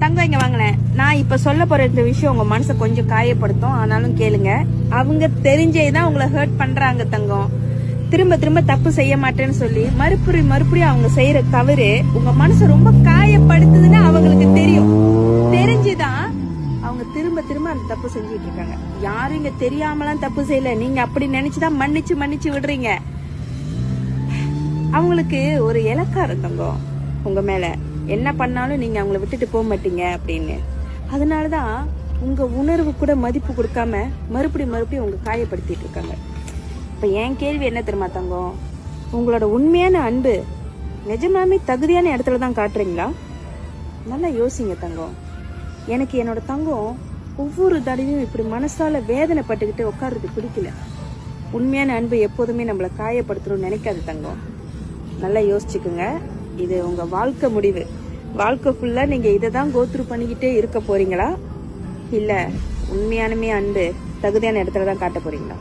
தங்கம் இங்க வாங்கினேன். நான் இப்ப சொல்ல போற இந்த விஷயம் உங்க மனசை கொஞ்சம் காயப்படுத்தும், ஆனாலும் கேளுங்க. அவங்க தெரிஞ்சேதான் உங்களை ஹர்ட் பண்றாங்க தங்கம். திரும்ப திரும்ப தப்பு செய்ய மாட்டேன்னு சொல்லி மறுபடியும் அவங்க செய்யற தவறு உங்க மனசை ரொம்ப காயப்படுத்துதுன்னு அவங்களுக்கு தெரியும். தெரிஞ்சுதான் அவங்க திரும்ப அந்த தப்பு செஞ்சுட்டு இருக்காங்க. யாரும் இங்க தெரியாமலாம் தப்பு செய்யல, நீங்க அப்படி நினைச்சுதான் மன்னிச்சு விடுறீங்க. அவங்களுக்கு ஒரு இலக்காரம் தங்கம் உங்க மேல, என்ன பண்ணாலும் நீங்க அவங்கள விட்டுட்டு போக மாட்டீங்க அப்படின்னு. அதனாலதான் உங்க உணர்வு கூட மதிப்பு கொடுக்காம மறுபடியும் உங்க காயப்படுத்திட்டு இருக்காங்க. இப்ப என் கேள்வி என்ன தெரியுமா தங்கம், உங்களோட உண்மையான அன்பு நிஜமாமே தகுதியான இடத்துல தான் காட்டுறீங்களா? நல்லா யோசிங்க தங்கம். எனக்கு என்னோட தங்கம் ஒவ்வொரு தடவையும் இப்படி மனசால வேதனைப்பட்டுக்கிட்டு உட்கார்றது பிடிக்கல. உண்மையான அன்பு எப்போதுமே நம்மள காயப்படுத்தணும்னு நினைக்காது தங்கம். நல்லா யோசிச்சுக்குங்க. இது உங்க வாழ்க்கை முடிவு. வாழ்க்கை ஃபுல்லா நீங்க இதைதான் கோத்ரூ பண்ணிக்கிட்டே இருக்க போறீங்களா, இல்ல உண்மையானுமே அன்பு தகுதியான இடத்துல தான் காட்ட போறீங்களா?